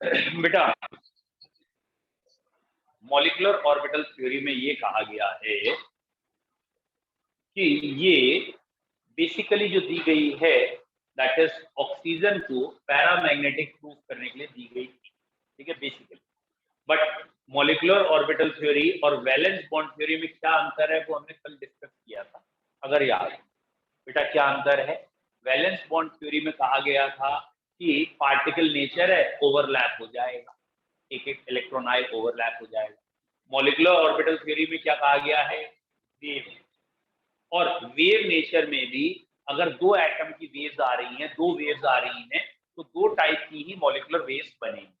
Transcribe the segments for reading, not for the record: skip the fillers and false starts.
बेटा molecular orbital theory में ये कहा गया है कि ये बेसिकली जो दी गई है दैट इज ऑक्सीजन को पैरामैग्नेटिक प्रूव करने के लिए दी गई थी, ठीक है basically. But molecular orbital theory और वैलेंस बॉन्ड थ्योरी में क्या अंतर है वो हमने कल डिस्कस किया था, अगर याद है। बेटा क्या अंतर है? वैलेंस बॉन्ड थ्योरी में कहा गया था कि पार्टिकल नेचर है, ओवरलैप हो जाएगा, एक एक इलेक्ट्रॉन आए ओवरलैप हो जाएगा। मॉलिक्यूलर ऑर्बिटल थ्योरी में क्या कहा गया है? वेव। और वेव नेचर में भी अगर दो एटम की वेव्स आ रही हैं, दो वेव्स आ रही हैं, तो दो टाइप की ही मॉलिक्यूलर वेव्स बनेंगी।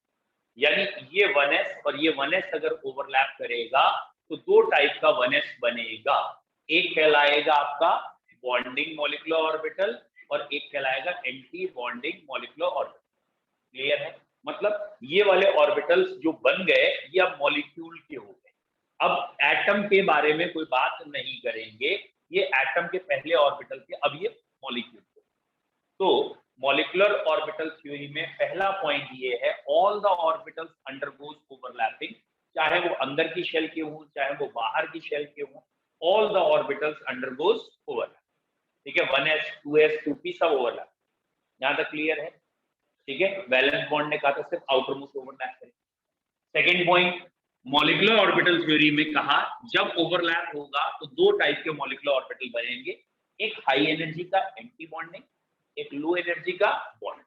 यानी ये 1s और ये 1s अगर ओवरलैप करेगा तो दो टाइप का 1s बनेगा। एक कहलाएगा आपका बॉन्डिंग मॉलिक्यूलर ऑर्बिटल और एक कहलाएगा anti bonding molecular orbital. Clear है? मतलब ये वाले ऑर्बिटल्स जो बन गए ये अब मॉलिक्यूल के हो गए। अब एटम के बारे में कोई बात नहीं करेंगे, ये एटम के पहले ऑर्बिटल थे, अब ये मॉलिक्यूल थे। तो मॉलिक्यूलर ऑर्बिटल थ्योरी में पहला पॉइंट ये है, all the orbitals undergoes overlapping, चाहे वो अंदर की शेल के हों चाहे वो बाहर की शेल के हों, all the orbitals undergoes overlap. ठीक है, 1s 2s 2p सब ओवरलैप। यहां तक क्लियर है? ठीक है, वैलेंस बॉन्ड ने कहा था सिर्फ आउटर मोस्ट ओवरलैप करें। Second point, molecular orbital theory में कहा जब ओवरलैप होगा तो दो टाइप के मॉलिक्यूलर ऑर्बिटल बनेंगे, एक हाई एनर्जी का एंटी बॉन्डिंग, एक लो एनर्जी का बॉन्ड।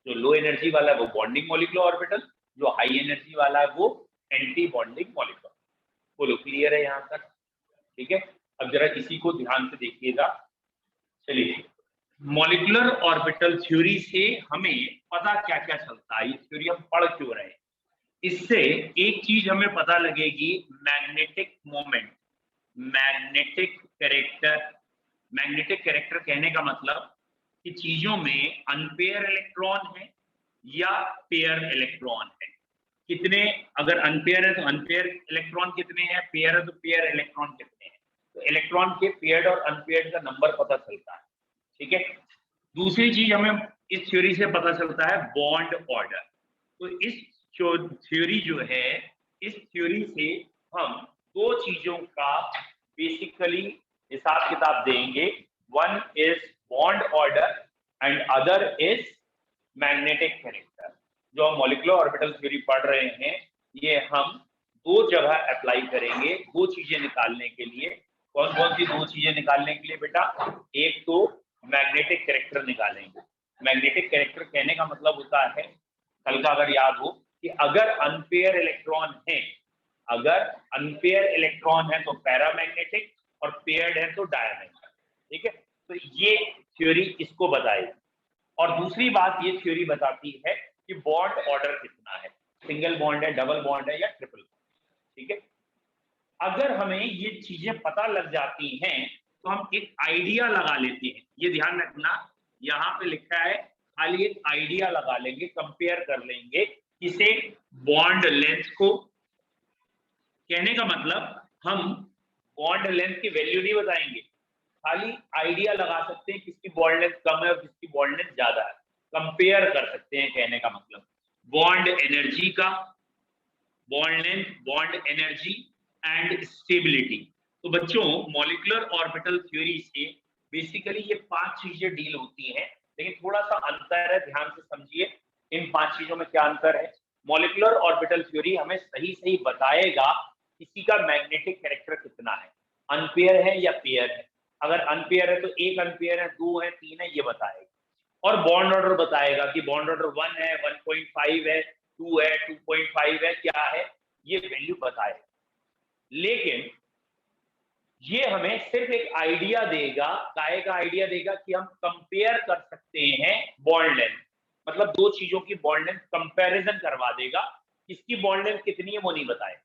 जो लो एनर्जी वाला है वो बॉन्डिंग मॉलिक्यूलर ऑर्बिटल, जो हाई एनर्जी वाला है वो एंटी बॉन्डिंग मॉलिक्यूलर। बोलो क्लियर है यहां तक? ठीक है, अब जरा इसी को ध्यान से देखिएगा। चलिए, मॉलिक्यूलर ऑर्बिटल थ्योरी से हमें पता क्या क्या चलता है, ये थ्योरी हम पढ़ क्यों रहे हैं। इससे एक चीज हमें पता लगेगी, magnetic moment, magnetic character. Magnetic character कहने का मतलब कि चीजों में अनपेयर इलेक्ट्रॉन है या पेयर इलेक्ट्रॉन है। कितने, अगर अनपेयर है तो अनपेयर इलेक्ट्रॉन कितने हैं, पेयर है तो पेयर इलेक्ट्रॉन कितने हैं। तो इलेक्ट्रॉन के पेयर्ड और अनपेयर्ड का नंबर पता चलता है। ठीक है, दूसरी चीज हमें इस थ्योरी से पता चलता है बॉन्ड ऑर्डर। तो इस थ्योरी जो है, इस थ्योरी से हम दो चीजों का बेसिकली हिसाब किताब देंगे, one is bond order and other is magnetic character. जो हम मॉलिक्यूलर ऑर्बिटल थ्योरी पढ़ रहे हैं ये हम दो जगह अप्लाई करेंगे, दो चीजें निकालने के लिए। कौन कौन सी दो चीजें निकालने के लिए बेटा? एक तो मैग्नेटिक कैरेक्टर निकालेंगे। मैग्नेटिक कैरेक्टर कहने का मतलब होता है, कल का अगर याद हो, कि अगर अनपेयर इलेक्ट्रॉन है, अगर अनपेयर इलेक्ट्रॉन है तो पैरामैग्नेटिक और पेयर्ड है तो डायमैग्नेटिक। ठीक है, तो ये थ्योरी इसको बताएगी। और दूसरी बात ये थ्योरी बताती है कि बॉन्ड ऑर्डर कितना है, सिंगल बॉन्ड है, डबल बॉन्ड है या ट्रिपल बॉन्ड। ठीक है, अगर हमें ये चीजें पता लग जाती हैं तो हम एक आइडिया लगा लेते हैं। ये ध्यान रखना, यहाँ पे लिखा है, खाली एक आइडिया लगा लेंगे, कंपेयर कर लेंगे किसे, बॉन्ड लेंथ को। कहने का मतलब हम बॉन्ड लेंथ की वैल्यू नहीं बताएंगे, खाली आइडिया लगा सकते हैं किसकी बॉन्ड लेंथ कम है और किसकी बॉन्ड लेंथ ज्यादा है, कंपेयर कर सकते हैं। कहने का मतलब बॉन्ड एनर्जी का, bond length, bond energy and stability. तो बच्चों मॉलिक्यूलर ऑर्बिटल थ्योरी से बेसिकली ये पांच चीजें डील होती हैं, लेकिन थोड़ा सा अंतर है, ध्यान से समझिए इन पांच चीजों में क्या अंतर है। मॉलिक्यूलर ऑर्बिटल थ्योरी हमें सही सही बताएगा किसी का मैग्नेटिक कैरेक्टर कितना है, अनपेयर है या पेयर है। अगर अनपेयर है तो एक अनपेयर है, दो है, तीन है, ये बताएगा। और बॉन्ड ऑर्डर बताएगा कि बॉन्ड ऑर्डर 1 है, 1.5 है, 2 है, 2.5 है, क्या है, ये वैल्यू बताएगा। लेकिन ये हमें सिर्फ एक आइडिया देगा, काय का आइडिया देगा कि हम कंपेयर कर सकते हैं बॉन्ड लेंथ, मतलब दो चीजों की बॉन्ड लेंथ कंपैरिजन करवा देगा। किसकी बॉन्ड लेंथ कितनी है वो नहीं बताएगा,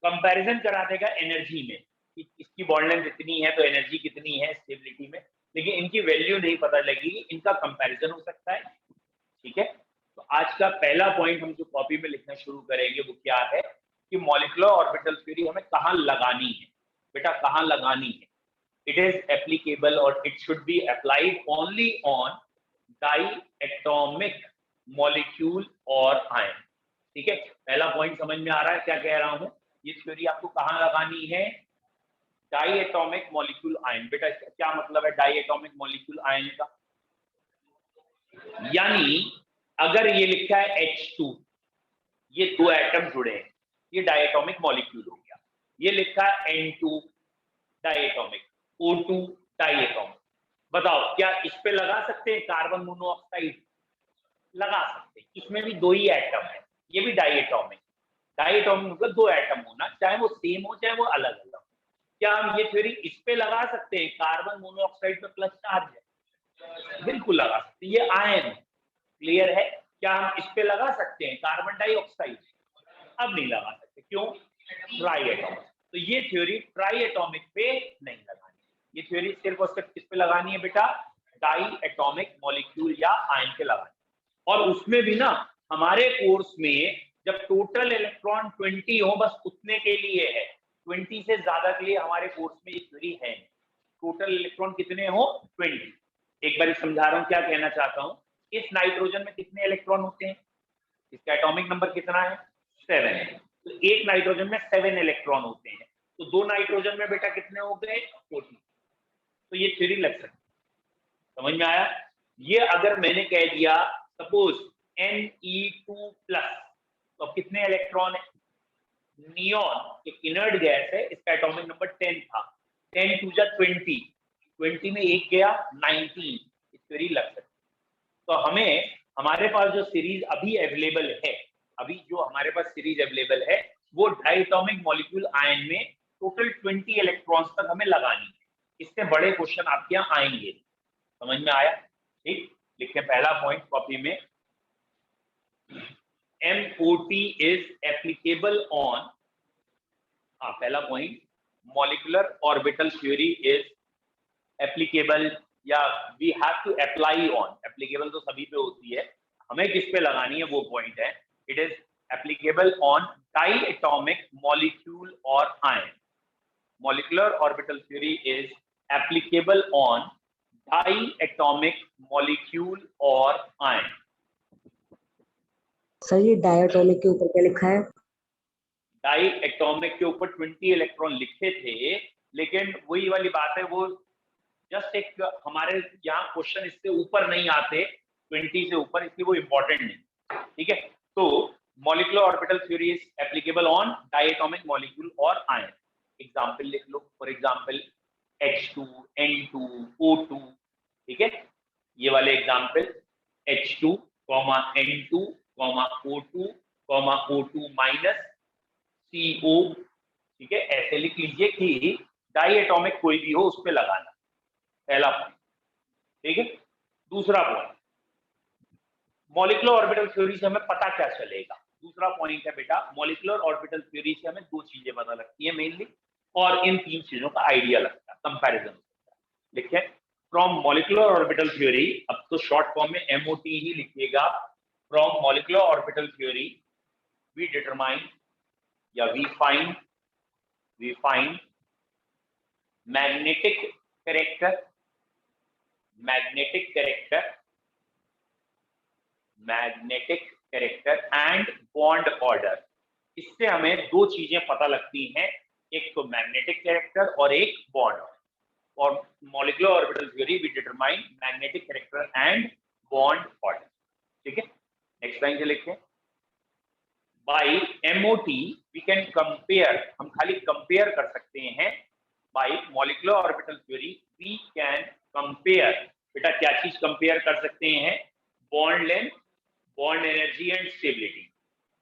कंपैरिजन करा देगा एनर्जी में कि इसकी बॉन्ड लेंथ इतनी है तो एनर्जी कितनी है स्टेबिलिटी में, लेकिन इनकी वैल्यू नहीं पता लगेगी, इनका कंपैरिजन हो सकता है। ठीक है, तो आज का पहला पॉइंट हम जो कॉपी में लिखना शुरू करेंगे वो क्या है कि मॉलिक्यूलर ऑर्बिटल थ्योरी हमें कहां लगानी है। बेटा कहां लगानी है? इट इज एप्लीकेबल और it should be applied only on diatomic molecule और आयन। ठीक है, पहला पॉइंट समझ में आ रहा है क्या कह रहा हूं? ये थ्योरी आपको कहाँ लगानी है? Diatomic molecule ion. बेटा इसका क्या मतलब है डाई एटॉमिक मॉलिक्यूल आयन का? यानी अगर ये लिखा है H2, ये दो एटम जुड़े हैं, ये डायटोमिक मॉलिक्यूल हो गया। ये लिखा है N2 डायटोमिक, O2 डायटोमिक। बताओ क्या इस पे लगा सकते हैं कार्बन मोनोऑक्साइड? लगा सकते हैं, इसमें भी दो ही एटम है, ये भी डायटोमिक। डायटोमिक मतलब दो एटम होना, चाहे वो सेम हो चाहे वो अलग अलग। क्या हम ये थ्योरी इस पे लगा सकते हैं? कार्बन मोनोऑक्साइड पे प्लस चार्ज है, बिल्कुल लगा सकते हैं, ये आयन है। क्लियर है? क्या हम इस पे लगा सकते हैं कार्बन डाइऑक्साइड? अब नहीं लगा सकते, क्यों? Try atomic. तो ये थ्योरी ट्राई एटॉमिक पे नहीं लगानी, ये थ्योरी सिर्फ और सिर्फ किस पे लगानी है बेटा? डाई एटॉमिक मॉलिक्यूल या आयन पे लगानी। और उसमें भी ना हमारे कोर्स में जब टोटल इलेक्ट्रॉन 20 हो, बस उतने के लिए है, 20 से ज्यादा के लिए हमारे कोर्स में ये थ्योरी है। टोटल इलेक्ट्रॉन कितने हो? 20। एक बार समझा रहा हूं क्या कहना चाहता हूं। इस नाइट्रोजन में कितने इलेक्ट्रॉन होते हैं? इसका एटॉमिक नंबर कितना है? 7 है। तो एक नाइट्रोजन में 7 इलेक्ट्रॉन होते हैं, तो दो नाइट्रोजन में बेटा कितने हो गए? 40। तो ये थ्योरी लग सकती है। समझ में आया? ये अगर मैंने कह दिया सपोज Ne2 प्लस, तो अब कितने इलेक्ट्रॉन है? नियॉन एक इनर्ट गैस है, इसका एटॉमिक नंबर 10 था। 10 टू जा 20, 20 में एक गया 19। इस थ्योरी लग सकती है। तो हमें हमारे पास जो सीरीज अभी अवेलेबल है, अभी जो हमारे पास सीरीज अवेलेबल है, वो डायटोमिक मॉलिक्यूल आयन में टोटल 20 इलेक्ट्रॉन्स तक हमें लगानी है। इससे बड़े क्वेश्चन आपके यहाँ आएंगे। समझ में आया? ठीक, लिखें पहला पॉइंट कॉपी में, MOT इज एप्लीकेबल ऑन, हाँ पहला point, molecular orbital theory is applicable, या we have to apply on. Applicable तो सभी पे होती है, हमें किस पे लगानी है वो पॉइंट है। It is applicable on diatomic molecule और ion. Molecular orbital theory is applicable on diatomic molecule और आयन। सर ये डायटोमिक के ऊपर क्या लिखा है? डाई एटॉमिक के ऊपर 20 इलेक्ट्रॉन लिखे थे, लेकिन वही वाली बात है, वो जस्ट एक हमारे यहाँ क्वेश्चन इससे ऊपर नहीं आते 20 से ऊपर, इसलिए वो इंपॉर्टेंट नहीं। ठीक है, तो molecular orbital theory is applicable on diatomic molecule और आयन। एग्जांपल लिख लो, for example H2, N2, O2। ठीक है, ये वाले example H2, N2, O2, O2 minus CO। ठीक है, ऐसे लिख लीजिए कि डाई एटॉमिक कोई भी हो उस पर लगाना, पहला पॉइंट। ठीक है, दूसरा पॉइंट, मॉलिक्यूलर ऑर्बिटल थ्योरी से हमें पता क्या चलेगा? दूसरा पॉइंट है बेटा, मॉलिक्यूलर ऑर्बिटल थ्योरी से हमें दो चीजें पता लगती है मेनली, और इन तीन चीजों का आइडिया लगता है, कंपैरिजन। लिखे फ्रॉम मॉलिक्यूलर ऑर्बिटल थ्योरी, अब तो शॉर्ट फॉर्म में MOT ही लिखिएगा। From molecular orbital theory we determine या we find magnetic character and bond order. इससे हमें दो चीजें पता लगती हैं, एक तो मैग्नेटिक कैरेक्टर और एक बॉन्ड। और molecular orbital theory we determine magnetic character and bond order. ठीक है, नेक्स्ट लाइन से लिखें, by MOT we can compare, हम खाली कंपेयर कर सकते हैं। By molecular orbital theory we can compare, बेटा क्या चीज कंपेयर कर सकते हैं? Bond length, bond energy and stability.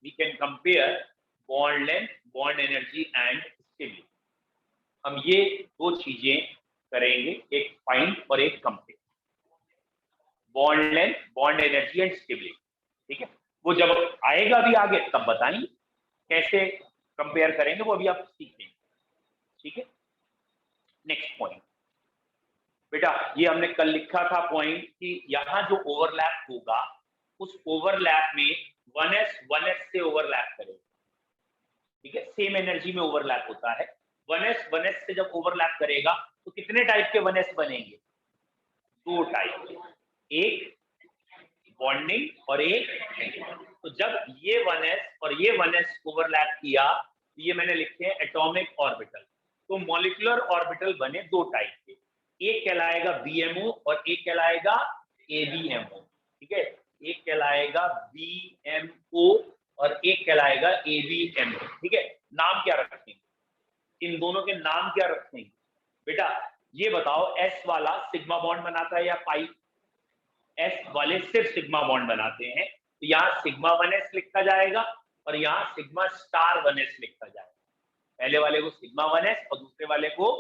We can compare bond length, bond energy and stability. हम ये दो चीजें करेंगे, एक फाइंड और एक compare. Bond length, bond energy and stability. ठीक है, वो जब आएगा भी आगे तब बताएंगे कैसे कंपेयर करेंगे, वो अभी आप सीखेंगे। ठीक है, नेक्स्ट पॉइंट, बेटा ये हमने कल लिखा था पॉइंट कि यहां जो ओवरलैप होगा उस ओवरलैप में 1s से ओवरलैप करेगा। ठीक है, सेम एनर्जी में ओवरलैप होता है। 1s से जब ओवरलैप करेगा तो कितने टाइप के 1s बनेंगे? दो टाइप, एक बॉन्डिंग और एक तो जब ये 1s और ये 1s ओवरलैप किया तो ये मैंने लिखे हैं एटॉमिक ऑर्बिटल। तो मॉलिक्यूलर ऑर्बिटल बने दो टाइप के, एक कहलाएगा बीएमओ और एक कहलाएगा एबीएमओ। ठीक है, एक कहलाएगा बीएमओ और एक कहलाएगा एबीएमओ। ठीक है, नाम क्या रखेंगे, इन दोनों के नाम क्या रखेंगे बेटा? ये बताओ, एस वाला सिग्मा बॉन्ड बनाता है या पाई? एस वाले सिर्फ सिग्मा बॉन्ड बनाते हैं, तो यहाँ सिग्मा 1s लिखा जाएगा और यहाँ सिग्मा स्टार 1s लिखा जाएगा। पहले वाले को सिग्मा 1s और दूसरे वाले को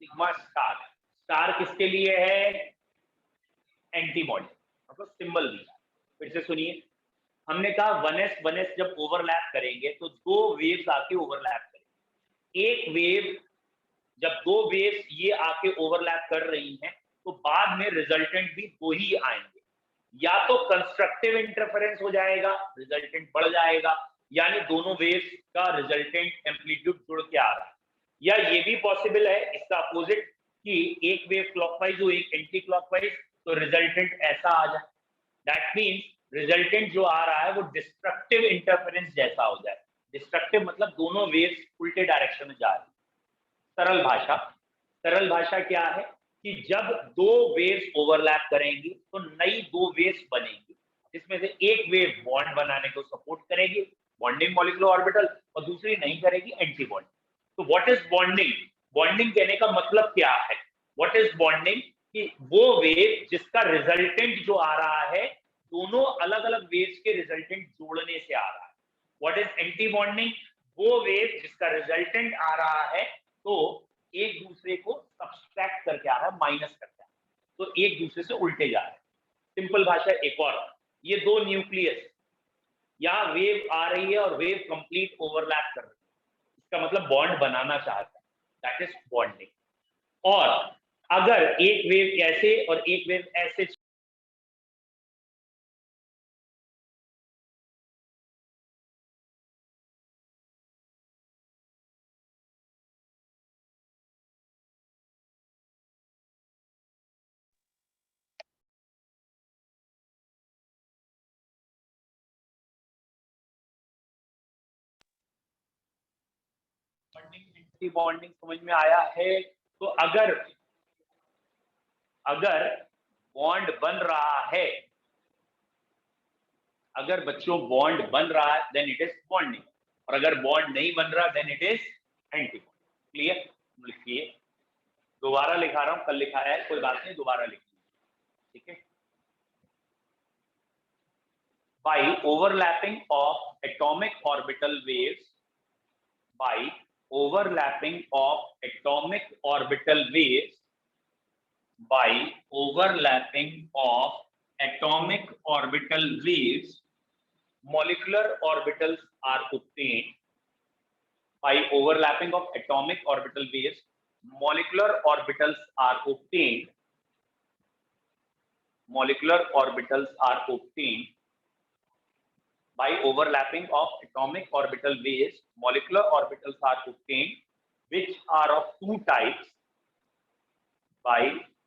सिग्मा स्टार। स्टार किसके लिए है? एंटीबॉडी, मतलब सिंबल दिया। फिर से सुनिए, हमने कहा 1s जब ओवरलैप करेंगे तो दो वेव्स आके ओवरलैप करेंगे। एक वेव, जब दो वेव्स ये आके ओवरलैप कर रही हैं तो बाद में रिजल्टेंट भी दो ही आएंगे, या तो कंस्ट्रक्टिव इंटरफेरेंस हो जाएगा, रिजल्टेंट बढ़ जाएगा, यानी दोनों वेव्स का रिजल्टेंट एम्पलीट्यूड जुड़ के आ रहा है, या ये भी पॉसिबल है इसका अपोजिट कि एक वेव क्लॉकवाइज हो एक एंटी क्लॉकवाइज, तो रिजल्टेंट ऐसा आ जाए। दैट मींस रिजल्टेंट जो आ रहा है वो डिस्ट्रक्टिव इंटरफेरेंस जैसा हो जाए। डिस्ट्रक्टिव मतलब दोनों वेव्स उल्टे डायरेक्शन में जा रही है। सरल भाषा क्या है कि जब दो वेव्स ओवरलैप करेंगी तो नई दो वेव्स बनेंगी, जिसमें से एक वेव बॉन्ड बनाने को सपोर्ट करेगी, बॉन्डिंग मॉलिक्यूलर ऑर्बिटल, और दूसरी नहीं करेगी, एंटी बॉन्डिंग। तो व्हाट इज बॉन्डिंग? बॉन्डिंग कहने का मतलब क्या है? What is bonding? कि वो वेव जिसका रिजल्टेंट जो आ रहा है दोनों अलग अलग वेव्स के रिजल्टेंट जोड़ने से आ रहा है। What is anti bonding? वो वेव जिसका रिजल्टेंट आ रहा है तो एक दूसरे को सब्सट्रैक्ट करके आ रहा है, माइनस करके आ रहा है, तो एक दूसरे से उल्टे जा रहे हैं। सिंपल भाषा एक और, ये दो न्यूक्लियस, यहाँ वेव आ रही है और वेव कंप्लीट ओवरलैप कर रही है, इसका मतलब बॉन्ड बनाना चाहता है, दैट इज बॉन्डिंग। और अगर एक वेव ऐसे और एक वेव ऐसे बॉन्डिंग बॉन्डिंग समझ में आया है? तो अगर बॉन्ड बन रहा है, अगर बच्चों बॉन्ड बन रहा है देन इट इज बॉन्डिंग, और अगर बॉन्ड नहीं बन रहा then it is antibonding. Clear? लिखिए, दोबारा लिखा रहा हूं, कल लिखा है कोई बात नहीं, दोबारा लिखिए। ठीक है, by overlapping of atomic orbital waves, by overlapping of atomic orbital waves, by overlapping of atomic orbital waves, molecular orbitals are obtained. By overlapping of atomic orbital waves, molecular orbitals are obtained. Molecular orbitals are obtained. By overlapping of atomic orbital waves, molecular orbitals are obtained, which are of two types. By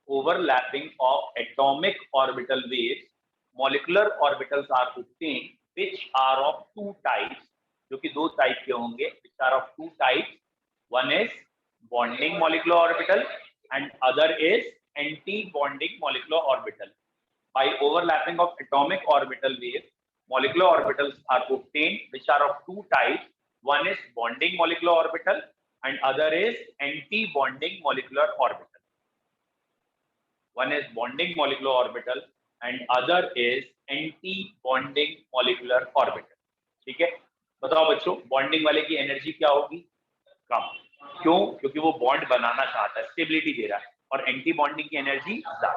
overlapping of atomic orbital waves, molecular orbitals are obtained, which are of two types, जो कि दो type के होंगे, which are of two types. One is bonding molecular orbital and other is anti-bonding molecular orbital. By overlapping of atomic orbital waves, molecular orbitals are obtained, which are of two types. One is bonding molecular orbital and other is anti-bonding molecular orbital. One is bonding molecular orbital and other is anti-bonding molecular orbital. ठीक है, बताओ बच्चों, bonding वाले की energy क्या होगी? कम। क्यों? क्योंकि वो बॉन्ड बनाना चाहता है, स्टेबिलिटी दे रहा है, और एंटी बॉन्डिंग की एनर्जी ज्यादा।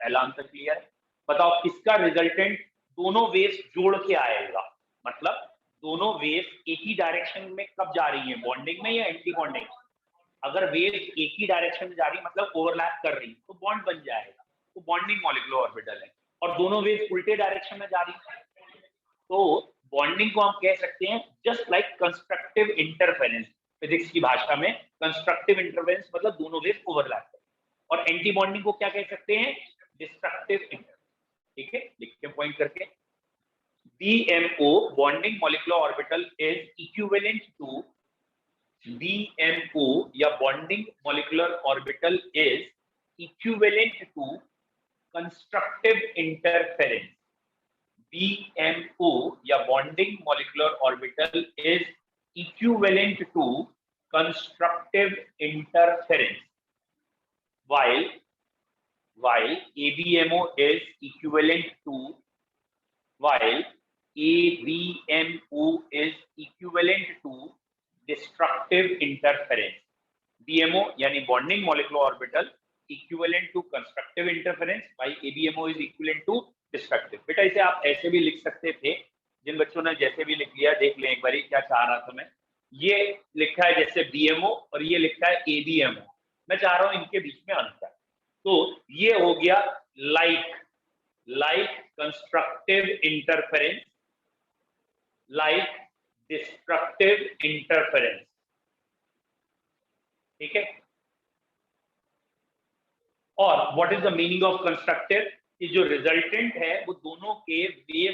पहला आंसर क्लियर है? बताओ किसका रिजल्टेंट दोनों वेव्स जोड़ के आएगा? मतलब दोनों वेव्स एक ही डायरेक्शन में कब जा रही हैं, बॉन्डिंग में या एंटी बॉन्डिंग? अगर वेव्स एक ही डायरेक्शन में जा रही है मतलब ओवरलैप कर रही है तो बॉन्ड बन जाएगा, तो बॉन्डिंग मॉलिक्यूलर ऑर्बिटल है। और दोनों वेव्स उल्टे डायरेक्शन में जा रही है तो बॉन्डिंग को हम कह सकते हैं just like constructive interference. Physics की भाषा में कंस्ट्रक्टिव इंटरफेरेंस मतलब दोनों वेव्स ओवरलैप कर, और एंटी बॉन्डिंग को क्या कह सकते हैं? Destructive interference. ठीक है, लिखते हैं पॉइंट करके। BMO, bonding molecular orbital, is equivalent to BMO या bonding molecular orbital is equivalent to constructive interference. BMO या bonding molecular orbital is equivalent to constructive interference, while ABMO is equivalent to destructive interference. BMO यानी bonding molecular orbital equivalent to constructive interference, while ABMO is equivalent to destructive. बेटा इसे आप ऐसे भी लिख सकते थे, जिन बच्चों ने जैसे भी लिख लिया देख लें एक बार क्या चाह रहा था मैं। ये लिखा है जैसे BMO और ये लिखा है ABMO, मैं चाह रहा हूं इनके बीच में अंतर। तो ये हो गया like constructive interference, like destructive interference, ठीक है। और what is the meaning of constructive, कि जो रिजल्टेंट है वो दोनों के वेव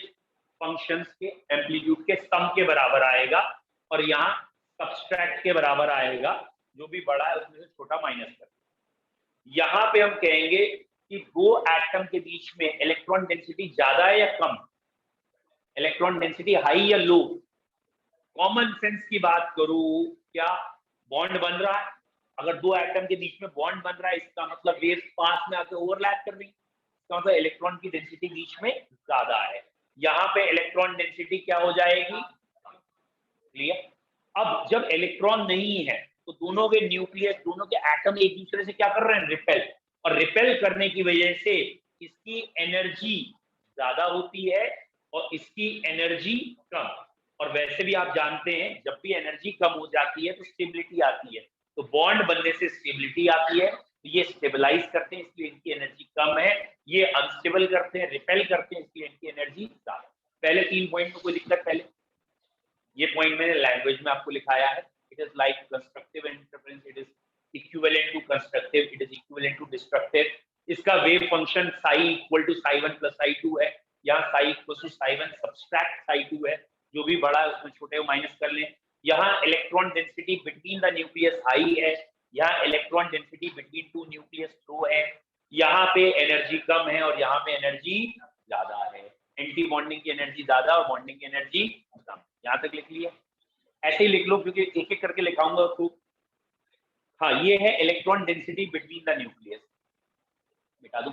फंक्शंस के एम्पलीट्यूड के सम के बराबर आएगा, और यहाँ सबट्रैक्ट के बराबर आएगा, जो भी बड़ा है उसमें से छोटा माइनस कर। यहाँ पे हम कहेंगे कि दो एटम के बीच में इलेक्ट्रॉन डेंसिटी ज्यादा है या कम, इलेक्ट्रॉन डेंसिटी हाई या लो। कॉमन सेंस की बात करूं, क्या बॉन्ड बन रहा है? अगर दो एटम के बीच में बॉन्ड बन रहा है, इसका मतलब वेव्स पास में आकर ओवरलैप कर रही, इसका मतलब इलेक्ट्रॉन की डेंसिटी बीच में ज्यादा है। यहाँ पे इलेक्ट्रॉन डेंसिटी क्या हो जाएगी? क्लियर। अब जब इलेक्ट्रॉन नहीं है तो दोनों के न्यूक्लियस, दोनों के एटम एक दूसरे से क्या कर रहे हैं? रिपेल। और रिपेल करने की वजह से इसकी एनर्जी ज्यादा होती है और इसकी एनर्जी कम। और वैसे भी आप जानते हैं जब भी एनर्जी कम हो जाती है तो स्टेबिलिटी आती है, तो बॉन्ड बनने से स्टेबिलिटी आती है, तो ये स्टेबलाइज करते हैं इसलिए इनकी एनर्जी कम है, ये अनस्टेबल करते हैं, रिपेल करते हैं इसलिए इनकी एनर्जी ज्यादा। पहले 3 पॉइंट में कोई दिक्कत? पहले ये पॉइंट मैंने लैंग्वेज में आपको लिखाया है, it is like constructive interference, it is equivalent to constructive, it is equivalent to destructive. इसका wave function psi equal to psi 1 plus psi 2 है, यहाँ psi equal to psi 1 subtract psi 2 है, जो भी बड़ा है उसमें छोटे को माइनस कर लें। यहाँ electron density between the nucleus high है, यहाँ electron density between two nucleus low है, यहाँ पे एनर्जी कम है और यहाँ पे एनर्जी ज्यादा है। एंटी बॉन्डिंग की एनर्जी ज्यादा और बॉन्डिंग की एनर्जी कम। यहाँ तक लिख लिया? ऐसे ही लिख लो क्योंकि एक एक करके लिखाऊंगा तो। हाँ, ये है electron density between the nucleus, मिटा दूं।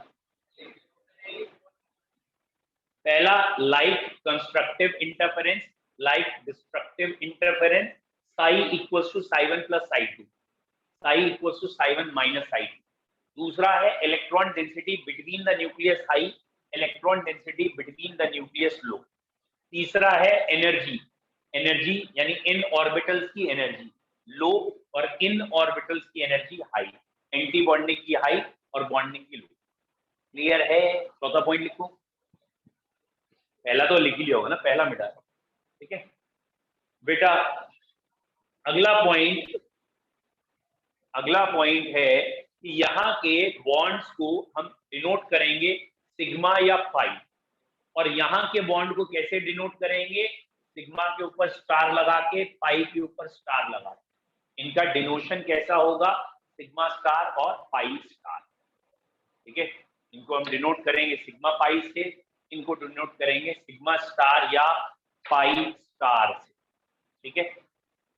पहला like constructive interference, like destructive interference, psi equals to psi 1 plus psi 2, psi equals to psi 1 minus psi 2। दूसरा है electron density between the nucleus high, electron density between the nucleus low. तीसरा है energy, energy यानी इन orbitals की energy low और इन orbitals की energy high, anti bonding की high और बॉन्डिंग की लो। क्लियर है? चौथा पॉइंट लिखो। पहला तो लिख ही लिया होगा ना, पहला मिटा, ठीक है बेटा। अगला पॉइंट है कि यहाँ के बॉन्ड्स को हम डिनोट करेंगे सिग्मा या पाई, और यहाँ के बॉन्ड को कैसे डिनोट करेंगे? सिग्मा के ऊपर स्टार लगा के, पाई के ऊपर स्टार लगा के। इनका डिनोशन कैसा होगा? सिग्मा स्टार और पाई स्टार, ठीक है। इनको हम डिनोट करेंगे सिग्मा पाई से, इनको डिनोट करेंगे सिग्मा स्टार या पाई स्टार से, ठीक है।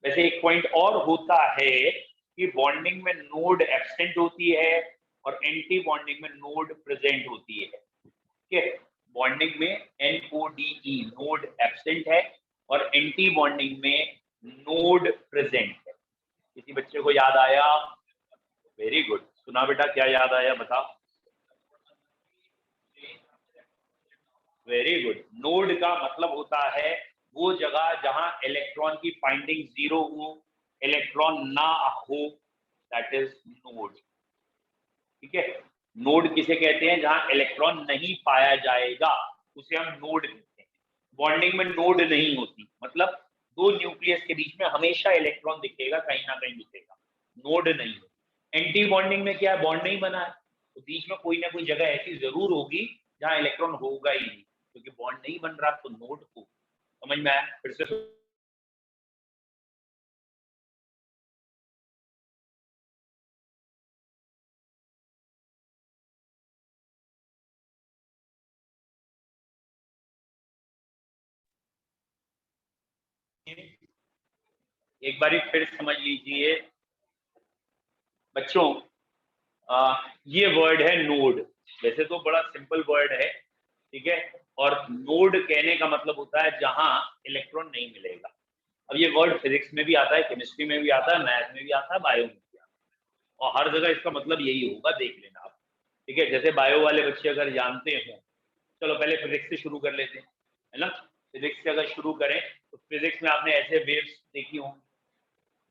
वैसे एक पॉइंट और होता है कि बॉन्डिंग में नोड एब्सेंट होती है और एंटी बॉन्डिंग में नोड प्रेजेंट होती है, ठीक है। बॉन्डिंग में NODE नोड एब्सेंट है और एंटी बॉन्डिंग में नोड प्रेजेंट है। किसी बच्चे को याद आया? वेरी गुड, सुना बेटा, क्या याद आया बता। Very good. नोड का मतलब होता है वो जगह जहां इलेक्ट्रॉन की फाइंडिंग 0 हो, इलेक्ट्रॉन ना हो, दैट इज नोड, ठीक है। नोड किसे कहते हैं? जहां इलेक्ट्रॉन नहीं पाया जाएगा उसे हम नोड कहते हैं। बॉन्डिंग में नोड नहीं होती, मतलब दो न्यूक्लियस के बीच में हमेशा इलेक्ट्रॉन दिखेगा, कहीं ना कहीं दिखेगा, नोड नहीं होती। एंटी बॉन्डिंग में क्या है? बॉन्ड नहीं बना है तो बीच में कोई ना कोई जगह ऐसी जरूर होगी जहां इलेक्ट्रॉन होगा ही नहीं, क्योंकि बॉन्ड नहीं बन रहा, तो नोड को समझ में आया। फिर से एक बारी फिर समझ लीजिए बच्चों, ये वर्ड है नोड। वैसे तो बड़ा सिंपल वर्ड है, ठीक है, और नोड कहने का मतलब होता है जहां इलेक्ट्रॉन नहीं मिलेगा। अब ये वर्ड फिजिक्स में भी आता है, केमिस्ट्री में भी आता है, मैथ में भी आता है, बायो में भी आता है, और हर जगह इसका मतलब यही होगा, देख लेना आप, ठीक है। जैसे बायो वाले बच्चे अगर जानते हो, चलो पहले फिजिक्स से शुरू कर लेते हैं, है ना। फिजिक्स से अगर शुरू करें तो फिजिक्स में आपने ऐसे वेव्स देखी होंगी,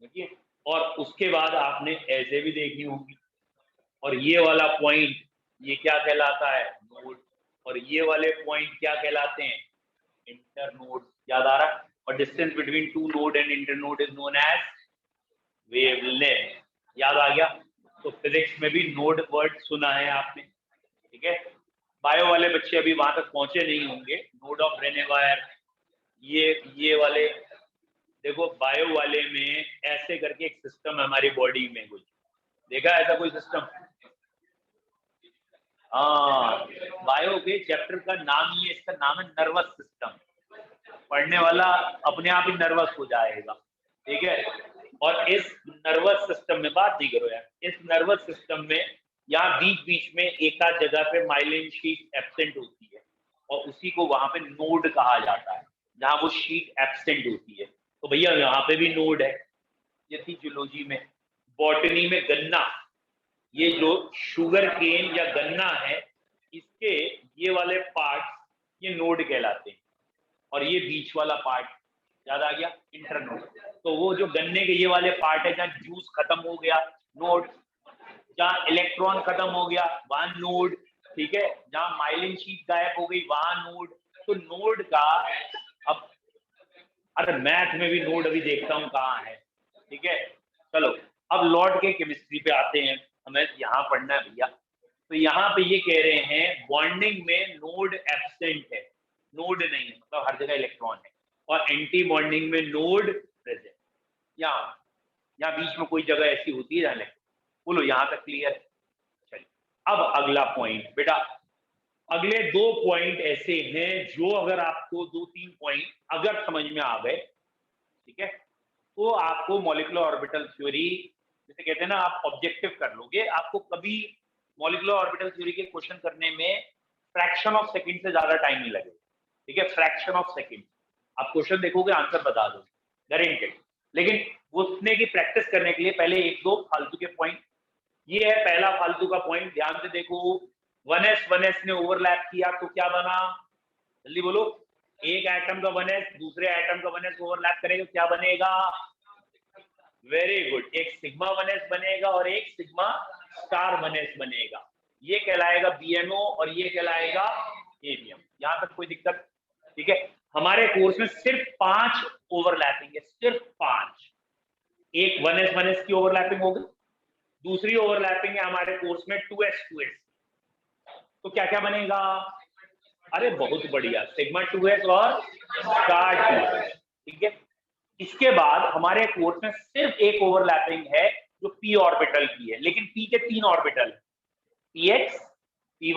देखिए, और उसके बाद आपने ऐसे भी देखी होंगी, और ये वाला पॉइंट ये क्या कहलाता है, नोड, और ये वाले पॉइंट क्या कहलाते हैं, इंटरनोड। याद आ रहा है। और distance between two node and internode is known as wavelength. याद आ गया। तो फिजिक्स में भी नोड वर्ड सुना है आपने, ठीक है। बायो वाले बच्चे अभी वहां तक पहुंचे नहीं होंगे, नोड ऑफ रेनेवायर, ये वाले देखो, बायो वाले में ऐसे करके एक सिस्टम है हमारी बॉडी में, कुछ देखा ऐसा कोई सिस्टम? हाँ, बायो के चैप्टर का नाम ही है, इसका नाम है नर्वस सिस्टम। पढ़ने वाला अपने आप ही नर्वस हो जाएगा, ठीक है। और इस नर्वस सिस्टम में, बात नहीं करो यार, इस नर्वस सिस्टम में यहाँ बीच बीच में एक आध जगह पे माइलिन शीट एब्सेंट होती है, और उसी को वहां पे नोड कहा जाता है, जहां वो शीट एब्सेंट होती है। तो भैया यहाँ पे भी नोड है। ये थी जूलॉजी में। बॉटनी में गन्ना, ये जो शुगर केन या गन्ना है, इसके ये वाले पार्ट ये नोड कहलाते हैं, और ये बीच वाला पार्ट, याद आ गया, इंटरनोड। तो वो जो गन्ने के ये वाले पार्ट है, जहाँ जूस खत्म हो गया, नोड। जहाँ इलेक्ट्रॉन खत्म हो गया, वहां नोड, ठीक है। जहाँ माइलिन शीट गायब हो गई, वहां नोड। तो नोड का, अब अरे मैथ में भी नोड अभी देखता हूँ कहाँ है, ठीक है। चलो अब लौट के केमिस्ट्री पे आते हैं, हमें यहाँ पढ़ना है भैया। तो यहाँ पे ये कह रहे हैं बॉन्डिंग में नोड एब्सेंट है, नोड नहीं है, मतलब हर जगह इलेक्ट्रॉन है, और एंटी बॉन्डिंग में नोड प्रेजेंट। यहाँ बीच में कोई जगह ऐसी होती है जहाँ इलेक्ट्रॉन। बोलो यहाँ तक क्लियर है? चलिए अब अगला पॉइंट बेटा, अगले दो पॉइंट ऐसे हैं जो अगर आपको दो तीन पॉइंट अगर समझ में आ गए, ठीक है, तो आपको मॉलिक्यूलर ऑर्बिटल थ्योरी, जैसे कहते हैं ना, आप ऑब्जेक्टिव कर लोगे। आपको कभी मॉलिक्यूलर ऑर्बिटल थ्योरी के क्वेश्चन करने में फ्रैक्शन ऑफ सेकंड से ज्यादा टाइम नहीं लगेगा, ठीक है। फ्रैक्शन ऑफ सेकंड, आप क्वेश्चन देखोगे, आंसर बता दो, गारंटेड। लेकिन उसने की प्रैक्टिस करने के लिए पहले एक दो फालतू के पॉइंट, ये है पहला फालतू का पॉइंट, ध्यान से देखो। 1s ने ओवरलैप किया तो क्या बना, जल्दी बोलो। एक एटम का 1s दूसरे एटम का 1s ओवरलैप करेगा, क्या बनेगा? वेरी गुड, एक सिग्मा 1s बनेगा और एक सिग्मा स्टार 1s बनेगा। ये कहलाएगा BNO और ये कहलाएगा ABM। यहां तक कोई दिक्कत? ठीक है। हमारे कोर्स में सिर्फ 5 ओवरलैपिंग है, सिर्फ 5। एक 1s की ओवरलैपिंग होगी, दूसरी ओवरलैपिंग है हमारे कोर्स में 2s। तो क्या क्या बनेगा? अरे बहुत बढ़िया, सिग्मा 2s और स्टार 2s, ठीक है। इसके बाद हमारे कोर्स में सिर्फ एक ओवरलैपिंग है जो p ऑर्बिटल की है, लेकिन p के 3 ऑर्बिटल, px, py,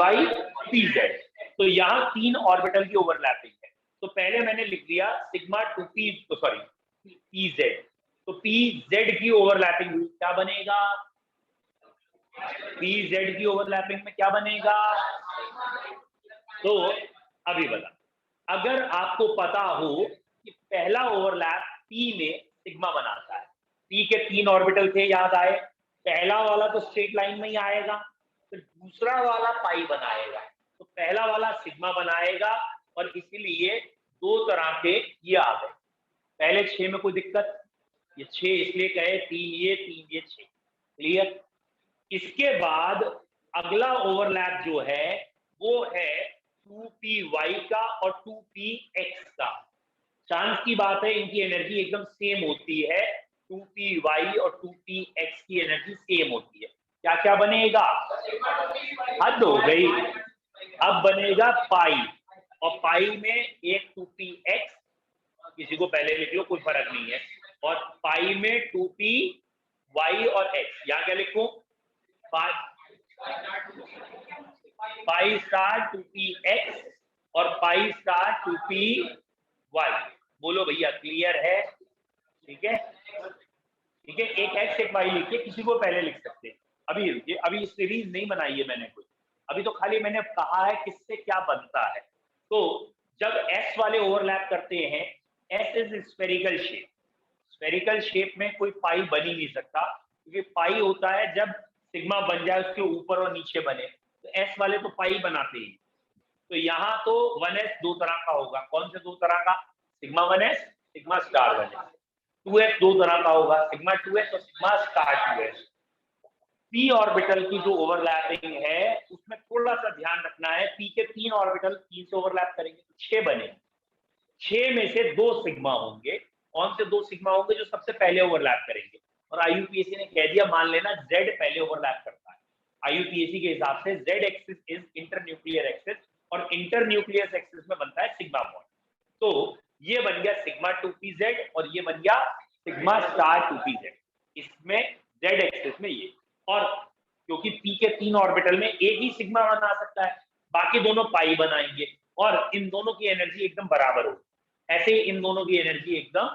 pz। तो यहाँ 3 ऑर्बिटल की ओवरलैपिंग है। तो पहले मैंने लिख दिया सिग्मा 2p, तो सॉरी pz। तो pz की ओवरलैपिंग हुई, क्या बनेगा? pz की ओवरलैपिंग में क्या बनेगा? तो अभी बता, अगर आपको पता हो कि पहला ओवरलैप p में सिग्मा बनाता है, p के 3 ऑर्बिटल थे, याद आए? पहला वाला तो स्ट्रेट लाइन में ही आएगा, फिर दूसरा वाला पाई बनाएगा, तो पहला वाला सिग्मा बनाएगा, और इसीलिए दो तरह के ये आ गए। पहले 6 में कोई दिक्कत? ये 6 इसलिए कहे, 3 ये 6, क्लियर। इसके बाद अगला ओवरलैप जो है वो है 2py का और 2px का। चांस की बात है, इनकी एनर्जी एकदम सेम होती है, 2py और 2px की एनर्जी सेम होती है। क्या क्या बनेगा? हद हो गई, अब बनेगा पाई। और पाई में एक 2px, किसी को पहले लिख लो, कोई फर्क नहीं है, और पाई में 2py और x। यहां क्या लिखूं? पाई स्टार 2px और पाई स्टार 2py। बोलो भैया, क्लियर है? ठीक है, ठीक है, एक x एक y लिखिए, किसी को पहले लिख सकते हैं। अभी रुकिए, अभी सीरीज नहीं बनाई है मैंने कोई, अभी तो खाली मैंने कहा है किससे क्या बनता है। तो जब s वाले ओवरलैप करते हैं, s is spherical shape, spherical shape में कोई पाई बन ही नहीं सकता, क्योंकि पाई होता है जब सिग्मा बन जाए उसके ऊपर और नीचे बने, तो s वाले तो पाई बनाते हैं। तो यहाँ तो 1s दो तरह का होगा। कौन से दो तरह का? Sigma 1s, sigma star 1s। 2s दो तरह का होगा, सिग्मा 2s और sigma star 2s। p orbital की जो ओवरलैपिंग है उसमें थोड़ा सा ध्यान रखना है। p के 3 ऑर्बिटल 3 से ओवरलैप करेंगे तो 6 बने, 6 में से 2 सिग्मा होंगे। कौन से 2 सिग्मा होंगे? जो सबसे पहले ओवरलैप करेंगे। और IUPAC ने कह दिया, मान लेना z पहले ओवरलैप करता है। IUPAC के हिसाब से z axis is internuclear axis, और इंटरन्यूक्लियर एक्सिस में बनता है सिग्मा बॉन्ड। तो ये बन गया सिग्मा 2pz और ये बन गया सिग्मा स्टार 2pz। इसमें z एक्सिस में ये, और क्योंकि p के 3 ऑर्बिटल में एक ही सिग्मा बना सकता है, बाकी दोनों पाई बनाएंगे, और इन दोनों की एनर्जी एकदम बराबर होगी। ऐसे ही इन दोनों की एनर्जी एकदम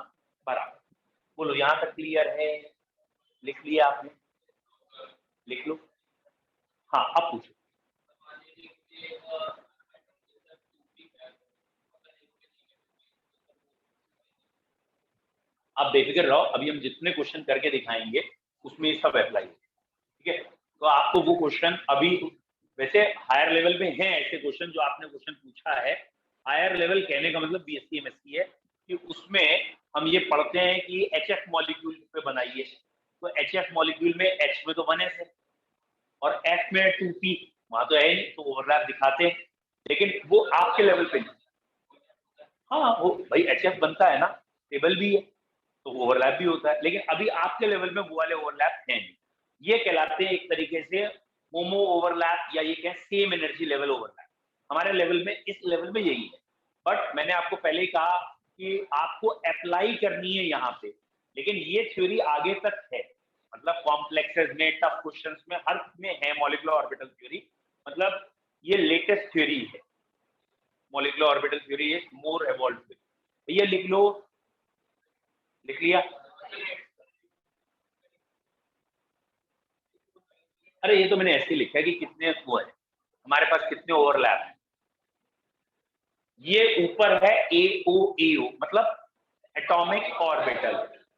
बराबर। बोलो, यहां तक क्लियर है? लिख लिया आपने? लिख लो। हाँ, अब पूछो। आप बेफिक्र रहो, अभी हम जितने क्वेश्चन करके दिखाएंगे उसमें ये सब अप्लाई है। ठीक है, तो आपको वो क्वेश्चन अभी, वैसे हायर लेवल में है ऐसे क्वेश्चन जो आपने क्वेश्चन पूछा है। हायर लेवल कहने का मतलब BSc MSc है, कि उसमें हम ये पढ़ते हैं कि HF मॉलिक्यूल पे बनाइए, तो HF मॉलिक्यूल में H में तो 1s है और F में 2p, वहां तो है नहीं, तो ओवरलैप दिखाते हैं, लेकिन वो आपके लेवल पे नहीं। हाँ, वो भाई HF बनता है ना, टेबल भी है, तो ओवरलैप भी होता है, लेकिन अभी आपके लेवल में वो वाले ओवरलैप हैं नहीं। ये कहलाते हैं एक तरीके से मोमो ओवरलैप, या ये कहें सेम एनर्जी लेवल ओवरलैप। हमारे लेवल में, इस लेवल में यही है। बट मैंने आपको पहले ही कहा कि आपको अप्लाई करनी है यहाँ पे, लेकिन ये थ्योरी आगे तक है, मतलब कॉम्प्लेक्सेस में, टफ क्वेश्चंस में, हर में है मॉलिक्यूलर ऑर्बिटल थ्योरी। मतलब ये लेटेस्ट थ्योरी है, molecular orbital theory is more evolved theory. ये लिख लो, लिख लिया? अरे ये तो मैंने ऐसे लिखा है कि कितने वो है हमारे पास, कितने ओवरलैप है। ये ऊपर है AO, मतलब एटॉमिक ऑर्बिटल।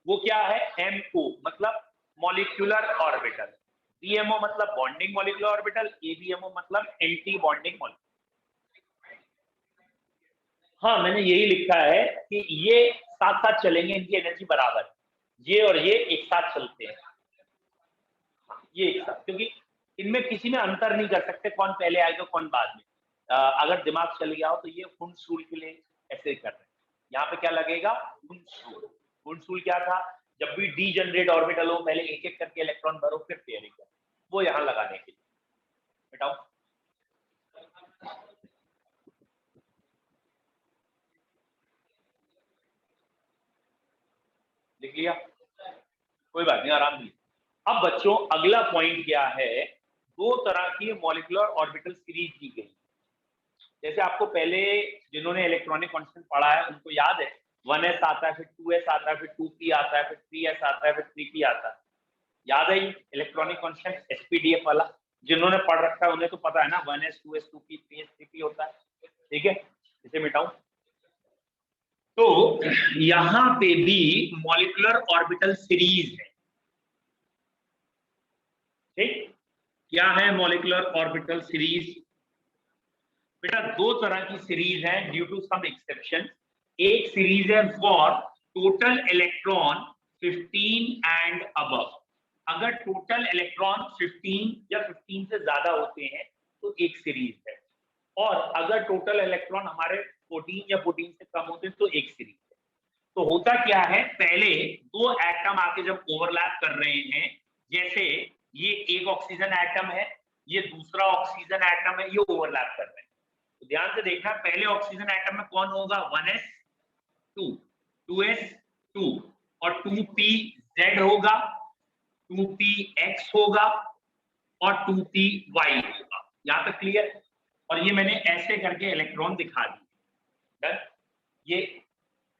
वो क्या है? MO, मतलब मॉलिक्यूलर ऑर्बिटल। BMO मतलब बॉन्डिंग मॉलिक्यूलर ऑर्बिटल, ABMO मतलब एंटी बॉन्डिंग मॉलिक्यूलर। हाँ, मैंने यही लिखा है कि ये साथ साथ चलेंगे, इनकी एनर्जी बराबर, ये और ये एक साथ चलते हैं, ये एक साथ, क्योंकि इनमें किसी में अंतर नहीं कर सकते कौन पहले आएगा कौन बाद में। अगर दिमाग चल गया हो तो ये हुंड-सूल के लिए ऐसे ही कर रहे हैं। यहाँ पे क्या लगेगा? हुंड-सूल। हुंड-सूल क्या था? जब भी डी जनरेट ऑर्बिटल हो, पहले एक एक करके इलेक्ट्रॉन भरो, फिर पेयरिंग करो, वो यहाँ लगाने के लिए। बताओ, लिख लिया? कोई बात नहीं, आराम नहीं। अब बच्चों, अगला पॉइंट क्या है? दो तरह की मॉलिक्यूलर ऑर्बिटल सीरीज दी गई। जैसे आपको पहले जिन्होंने इलेक्ट्रॉनिक कांस्टेंट पढ़ा है उनको याद है, 1s आता है, फिर 2s आता है, फिर 2p आता है, फिर 3s आता है, फिर 3p आता है। याद है इलेक्ट्रॉनिक कांस्टेंट SPDF वाला? जिन्होंने पढ़ रखा है उन्हें तो पता है ना, 1s 2s 2p 3s 3p होता है। ठीक है, इसे मिटाऊं। तो यहां पे भी मॉलिक्यूलर ऑर्बिटल सीरीज है। ठीक, क्या है मॉलिक्यूलर ऑर्बिटल सीरीज? बेटा, दो तरह की सीरीज है ड्यू टू सम एक्सेप्शन। एक सीरीज है for total electron 15 and above. अगर टोटल इलेक्ट्रॉन 15 या 15 से ज्यादा होते हैं तो एक सीरीज है, और अगर टोटल इलेक्ट्रॉन हमारे 14 या 14 से कम होते हैं तो एक सीरीज है। तो होता क्या है, पहले दो एटम आके जब ओवरलैप कर रहे हैं, जैसे ये एक ऑक्सीजन एटम है, ये दूसरा ऑक्सीजन एटम है, ये ओवरलैप कर रहे हैं, ध्यान से देखना, पहले ऑक्सीजन एटम में कौन होगा, 1s2, 2s2 और 2pz होगा, 2px होगा और 2py होगा। यहां तक क्लियर? और ये मैंने ऐसे करके इलेक्ट्रॉन दिखा दी। ये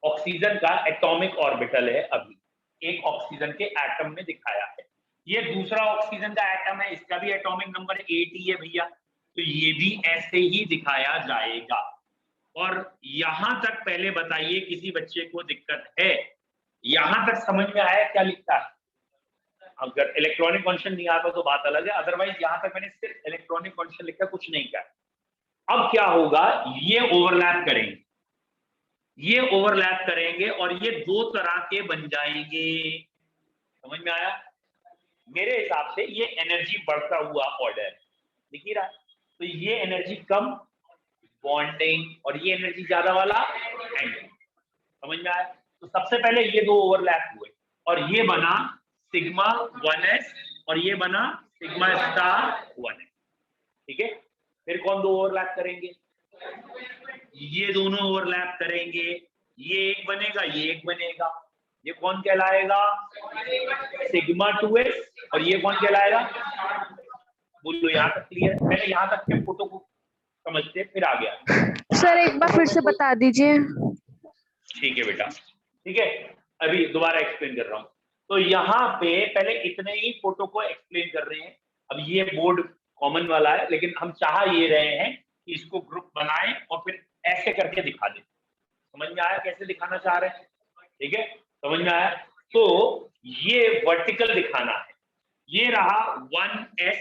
ऑक्सीजन का एटॉमिक ऑर्बिटल है, अभी एक ऑक्सीजन के एटम में दिखाया है। ये दूसरा ऑक्सीजन का एटम है, इसका भी एटॉमिक नंबर 8 ही है भैया, तो ये भी ऐसे ही दिखाया जाएगा। और यहां तक पहले बताइए किसी बच्चे को दिक्कत है? यहां तक समझ में आया क्या लिखता है? अगर इलेक्ट्रॉनिक कॉन्स्टेंट नहीं आता तो बात अलग है, अदरवाइज यहां तक मैंने सिर्फ इलेक्ट्रॉनिक कॉन्स्टेंट लिखा, कुछ नहीं किया। अब क्या होगा, ये ओवरलैप करेंगे, ये ओवरलैप करेंगे और ये दो तरह के बन जाएंगे। समझ में आया? मेरे हिसाब से ये एनर्जी बढ़ता हुआ ऑर्डर दिख ही रहा है, तो ये एनर्जी कम बॉन्डिंग और ये एनर्जी ज्यादा वाला एंगल। समझ में आया? तो सबसे पहले ये दो ओवरलैप हुए और ये बना सिग्मा 1s और ये बना सिग्मा स्टार 1s। ठीक है, फिर कौन दो ओवरलैप करेंगे? ये दोनों ओवरलैप करेंगे, ये एक बनेगा, ये एक बनेगा। ये कौन कहलाएगा? सिग्मा 2s और ये कौन कहलाएगा? बोलो, यहाँ तक क्लियर? मैंने यहाँ तक के फोटो को समझते फिर आ गया। सर एक बार फिर से बता दीजिए। ठीक है बेटा, ठीक है, अभी दोबारा एक्सप्लेन कर रहा हूँ। तो यहाँ पे पहले इतने ही फोटो को एक्सप्लेन कर रहे हैं। अब ये बोर्ड कॉमन वाला है, लेकिन हम चाह ये रहे हैं कि इसको ग्रुप बनाएं और फिर ऐसे करके दिखा दें। समझ में आया कैसे दिखाना चाह रहे हैं? ठीक है, समझ में आया? तो ये वर्टिकल दिखाना है। ये रहा 1s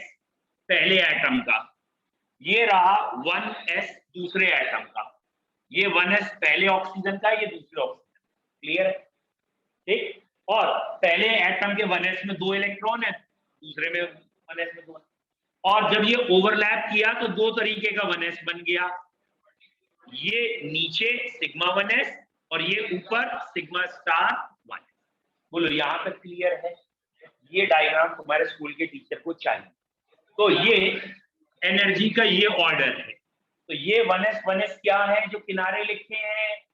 पहले एटम का, ये रहा 1s दूसरे एटम का, ये 1s पहले ऑक्सीजन का, ये दूसरे ऑक्सीजन। क्लियर है? ठीक। और पहले एटम के 1s में 2 इलेक्ट्रॉन है, दूसरे में 1s में 2। और जब ये ओवरलैप किया तो दो तरीके का 1s बन गया, ये नीचे सिग्मा 1s और ये ऊपर सिग्मा स्टार 1। बोलो यहां तक क्लियर है? ये डायग्राम तुम्हारे स्कूल के टीचर को चाहिए। तो ये एनर्जी का ये ऑर्डर है। तो ये 1s क्या है जो किनारे लिखे हैं?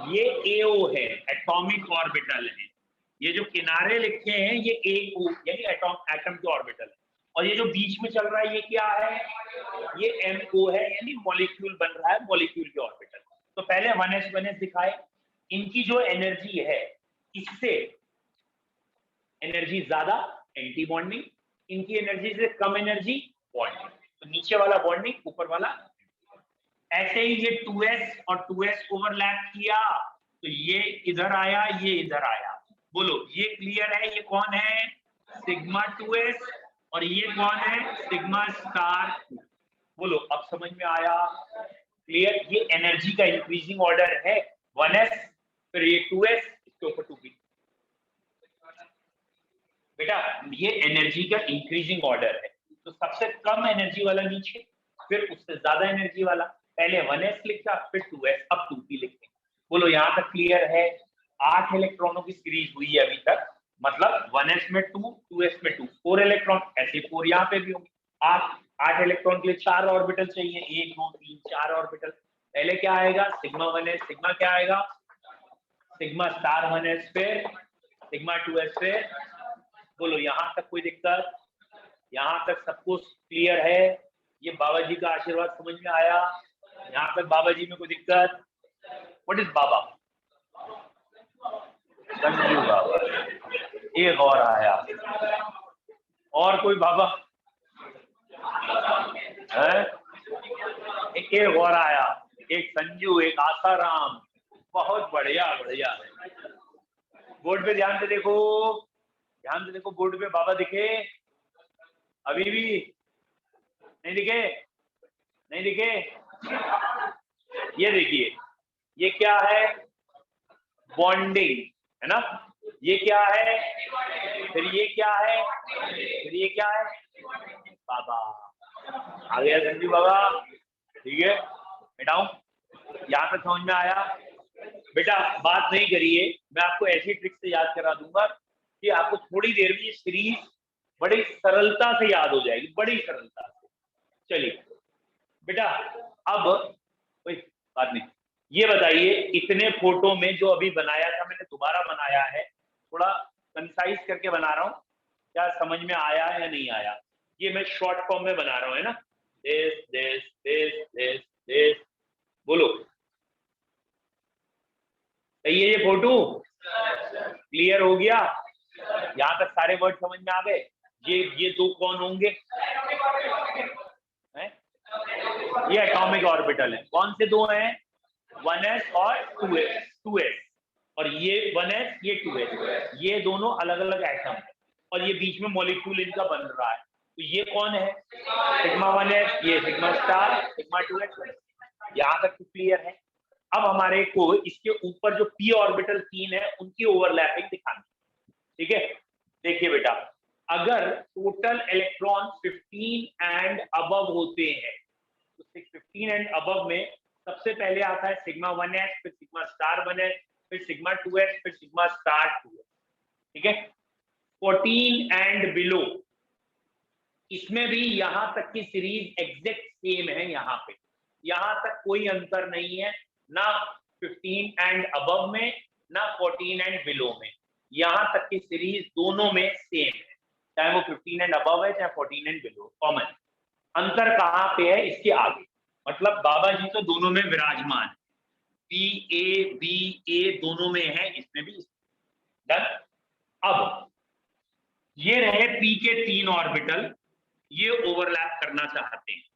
ये AO है, एटॉमिक ऑर्बिटल है। ये जो किनारे लिखे हैं ये AO यानी एटम के ऑर्बिटल है। और ये जो बीच में चल रहा है ये क्या है? ये MO है, यानी मॉलिक्यूल बन रहा है, मॉलिक्यूल के ऑर्बिटल। तो पहले 1s दिखाए। इनकी जो एनर्जी है, इससे एनर्जी ज्यादा एंटी बॉन्डिंग, इनकी एनर्जी से कम एनर्जी बॉन्डिंग। तो नीचे वाला बॉन्डिंग, ऊपर वाला। ऐसे ही ये 2s और 2s ओवरलैप किया तो ये इधर आया, ये इधर आया। बोलो ये क्लियर है? ये कौन है? सिग्मा 2s और ये कौन है? Sigma star 2। बोलो अब समझ में आया? क्लियर? ये एनर्जी का इंक्रीजिंग ऑर्डर है, 1s फिर ये 2s, इसके ऊपर 2p। बेटा ये एनर्जी का इंक्रीजिंग ऑर्डर है, तो सबसे कम एनर्जी वाला नीचे, फिर उससे ज्यादा एनर्जी वाला। पहले 1s लिखा, फिर 2s, अब 2p लिखते हैं। बोलो यहाँ तक क्लियर है? 8 इलेक्ट्रॉनों की सीरीज हुई है अभी तक, मतलब 1s में 2, 2s में 2, 4 इलेक्ट्रॉन। ऐसे 4 यहाँ पे भी होंगे। 8 इलेक्ट्रॉन के लिए 4 ऑर्बिटल चाहिए, 1 2 3 4 ऑर्बिटल। पहले क्या आएगा? सिग्मा 1s, सिग्मा क्या आएगा? सिग्मा स्टार 1s, फिर सिग्मा 2s, फिर। बोलो यहाँ तक कोई दिक्कत? यहाँ तक सबको क्लियर है? ये बाबा जी का आशीर्वाद समझ में आया? यहाँ तक बाबा जी में कोई दिक्कत? व्हाट इज बाबा? संजीव बाबा, एक और आया। और कोई बाबा है? एक और आया, एक संजू, एक आसाराम। बहुत बढ़िया, बढ़िया है। बोर्ड पे ध्यान से देखो, ध्यान से देखो बोर्ड पे। बाबा दिखे? अभी भी नहीं दिखे? नहीं दिखे? ये देखिए, ये क्या है? बॉन्डिंग है ना? ये क्या है? फिर ये क्या है? फिर ये क्या है? बाबा आ गया संजू बाबा। ठीक है बेटाओ, यहाँ तक समझ में आया? बेटा बात नहीं करिए, मैं आपको ऐसी ट्रिक से याद करा दूंगा कि आपको थोड़ी देर में ये सीरीज बड़ी सरलता से याद हो जाएगी, बड़ी सरलता से। चलिए बेटा, अब कोई बात नहीं, ये बताइए इतने फोटो में जो अभी बनाया था मैंने दोबारा बनाया है, थोड़ा कंसाइज करके बना रहा हूँ, क्या समझ में आया है या नहीं आया? ये मैं शॉर्ट फॉर्म में बना रहा हूँ, है ना? दिस बोलो, सही है ये फोटो? क्लियर हो गया? यहाँ तक सारे वर्ड समझ में आ गए? ये दो कौन होंगे? ये एटॉमिक ऑर्बिटल है। कौन से दो हैं? 1s और 2s। और ये 1s, ये 2s, ये दोनों अलग अलग एटम है और ये बीच में मॉलिक्यूल इनका बन रहा है। तो ये कौन है? सिग्मा 1s, ये सिग्मा स्टार, सिग्मा 2s। यहाँ तक क्लियर है? अब हमारे को इसके ऊपर जो p ऑर्बिटल 3 है उनकी ओवरलैपिंग दिखानी, ठीक है? देखिए बेटा, अगर टोटल इलेक्ट्रॉन 15 एंड अबव होते हैं तो 15 एंड अबव में सबसे पहले आता है सिग्मा 1s, फिर सिग्मा स्टार 1s, फिर सिग्मा 2s, फिर सिग्मा स्टार 2s, ठीक है? 14 एंड बिलो, इसमें भी यहां तक की सीरीज एग्जैक्ट सेम है। यहां तक कोई अंतर नहीं है, ना 15 एंड अबव में ना 14 एंड बिलो में, यहां तक की सीरीज दोनों में सेम है, चाहे वो 15 एंड अबव है चाहे 14 एंड बिलो। कॉमन अंतर कहां पे है? इसके आगे, मतलब बाबा जी तो दोनों में विराजमान, पी ए बी ए दोनों में है, इसमें भी। डन। अब ये रहे पी के 3 ऑर्बिटल, ये ओवरलैप करना चाहते हैं।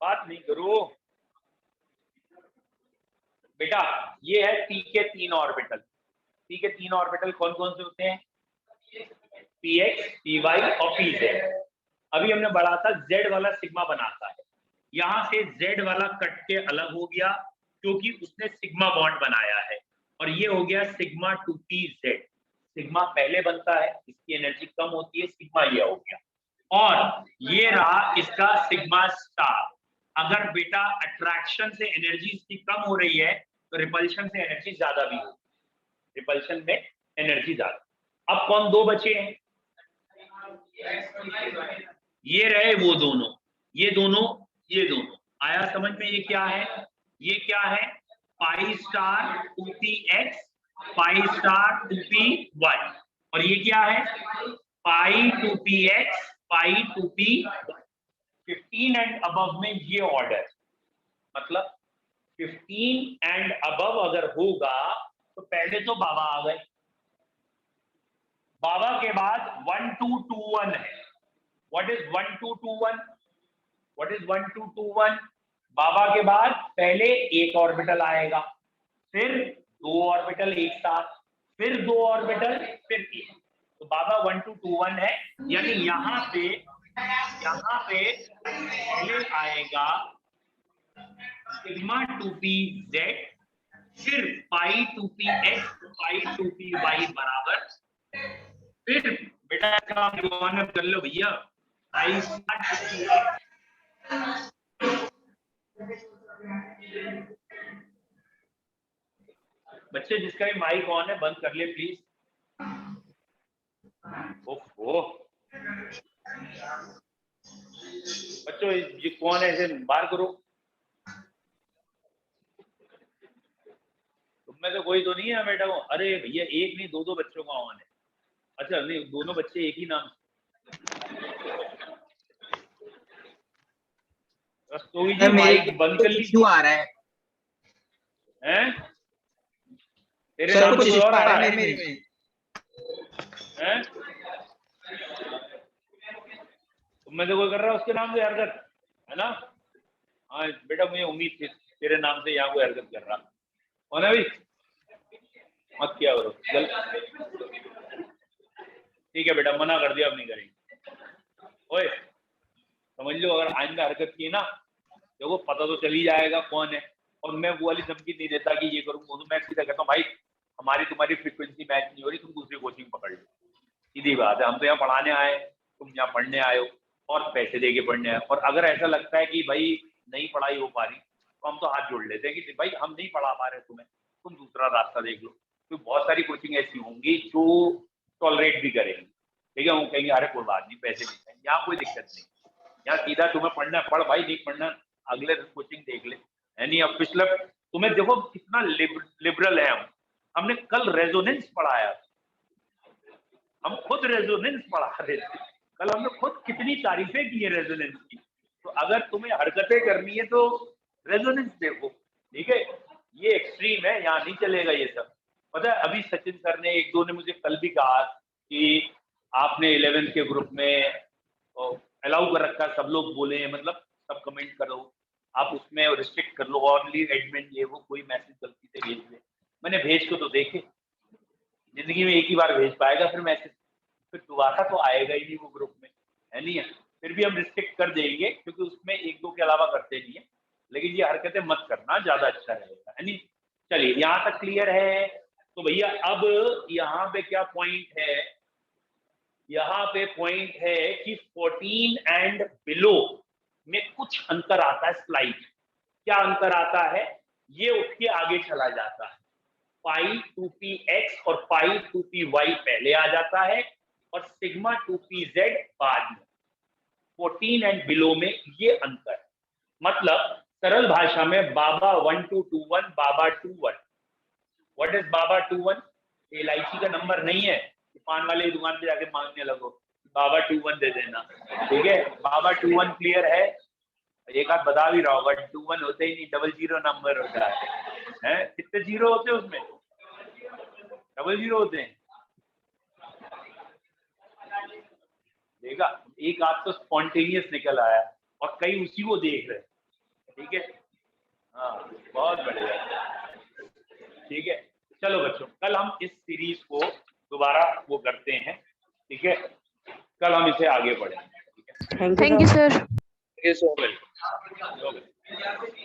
बात नहीं करो बेटा, ये है पी के 3 ऑर्बिटल। पी के 3 ऑर्बिटल कौन कौन से होते हैं? px, py और pz। अभी हमने बढ़ा था z वाला सिग्मा बनाता है, यहां से z वाला कट के अलग हो गया क्योंकि उसने सिग्मा बॉन्ड बनाया है, और ये हो गया सिग्मा 2pz। सिग्मा पहले बनता है, इसकी एनर्जी कम होती है, सिग्मा ये हो गया। और ये रहा इसका सिग्मा स्टार। अगर बेटा अट्रैक्शन से एनर्जी इसकी कम हो रही है तो रिपल्शन से एनर्जी ज्यादा भी होगी, रिपल्शन में एनर्जी ज्यादा। अब कौन दो बचे हैं? ये रहे वो दोनों, ये दोनों, ये दोनों। आया समझ में? ये क्या है? ये क्या है? Pi star 2px, pi star 2py। और ये क्या है? पाई 2px, pi 2py। 15 and above में ये ऑर्डर, मतलब 15 एंड अबव अगर होगा तो पहले तो बाबा आ गए, बाबा के बाद 1 2 2 1 है। What is 1 2 2 1? What is 1 2 2 1? बाबा के बाद पहले एक ऑर्बिटल आएगा, फिर दो ऑर्बिटल एक साथ, फिर दो ऑर्बिटल, फिर एक। तो बाबा 1 2 2 1 है, यानी यहां पे पहले आएगा सिग्मा 2pz, फिर पाई 2px, पाई 2py बराबर, फिर बेटा काम कर लो भैया, पाई स्टार 2px। बच्चे जिसका भी माइक ऑन है बंद कर ले प्लीज। ओहो बच्चों, ये कौन है? इसे बाहर करो। तुममें तो कोई तो नहीं है बेटा को? अरे भैया एक नहीं, दो दो बच्चों का ऑन है। अच्छा नहीं, दोनों बच्चे एक ही नाम। रस्तोगी जी माइक बंद कर लीजिए। आ रहा है हैं? तेरे सर, नाम कुछ से और आ रहा है मेरे में। हैं? तुम में से कोई कर रहा है उसके नाम से हरकत, है ना? हाँ बेटा, मुझे उम्मीद थी तेरे नाम से यहाँ कोई हरकत कर रहा हो ना भाई। मत किया करो ठीक है बेटा, मना कर दिया, अब नहीं करेंगे। ओए समझ लो, अगर आइंदा हरकत की ना, देखो पता तो चल ही जाएगा कौन है। और मैं वो वाली धमकी नहीं देता कि ये करूंगा, तो मैं सीधा कहता हूँ भाई हमारी तुम्हारी फ्रीक्वेंसी मैच नहीं हो रही, तुम दूसरी कोचिंग पकड़ लो। सीधी बात है, हम तो यहाँ पढ़ाने आए, तुम यहाँ पढ़ने आए हो और पैसे दे के पढ़ने आए। और अगर ऐसा लगता है कि भाई नहीं पढ़ाई हो पा रही, तो हम तो हाथ जोड़ लेते हैं कि भाई हम नहीं पढ़ा पा रहे तुम्हें, तुम दूसरा रास्ता देख लो। तो बहुत सारी कोचिंग ऐसी होंगी जो टॉलरेट भी करेंगी, ठीक है, वो कहेंगे अरे कोई बात नहीं, पैसे नहीं चाहिए, यहाँ कोई दिक्कत नहीं, यहाँ सीधा तुम्हें पढ़ना है, पढ़ भाई, नहीं पढ़ना अगले कोचिंग देख ले, है नहीं। अब पिछले तुम्हें देखो कितना लिबरल है हम। हमने कल रेजोनेंस पढ़ाया, हम खुद रेजोनेंस पढ़ा रहे थे कल, हमने खुद कितनी तारीफें की है रेजोनेंस की। तो अगर तुम्हें हरकतें करनी है तो रेजोनेंस देखो, ठीक है। ये एक्सट्रीम है, यहाँ नहीं चलेगा ये सब। पता है अभी सचिन सर ने, एक दो ने मुझे कल भी कहा कि आपने 11th के ग्रुप में अलाउ कर रखा, सब लोग बोले, मतलब सब कमेंट करो, आप उसमें रिस्ट्रिक्ट कर लो, ऑनली एडमिन ये वो कोई मैसेज गलती से भेज दे। मैंने भेज को तो देखे, जिंदगी में एक ही बार भेज पाएगा फिर मैसेज, फिर दोबारा तो आएगा ही नहीं वो ग्रुप में, है नहीं है। फिर भी हम रिस्ट्रिक्ट कर देंगे क्योंकि उसमें एक दो के अलावा करते नहीं है, लेकिन ये हरकतें मत करना, ज्यादा अच्छा रहेगा, है नहीं। चलिए यहाँ तक क्लियर है। तो भैया अब यहाँ पे क्या पॉइंट है, यहाँ पे पॉइंट है कि 14 एंड बिलो में कुछ अंतर आता है। स्लाइड क्या अंतर आता है, ये उठ के आगे चला जाता है, पाई 2px और पाई 2py पहले आ जाता है और सिग्मा 2pz बाद में। 14 एंड बिलो में ये अंतर है। मतलब सरल भाषा में बाबा 1221 बाबा 21। What is Baba 21? एलआईसी का नंबर नहीं है कि पान वाले की दुकान पे जाके मांगने लगो बाबा 21 दे देना, ठीक है। बाबा 21 क्लियर है। एक आध बता भी रहा होगा, 21 होते ही नहीं, 00 नंबर होता है। कितने जीरो होते हैं उसमें? 00 होते हैं। देखा, एक आध तो स्पॉन्टेनियस निकल आया और कई उसी को देख रहे, ठीक है। हाँ बहुत बढ़िया, ठीक है। चलो बच्चों, कल हम इस सीरीज को दोबारा वो करते हैं, ठीक है। कल हम इसे आगे बढ़ेंगे, ठीक है। Thank you sir. Thank you so much.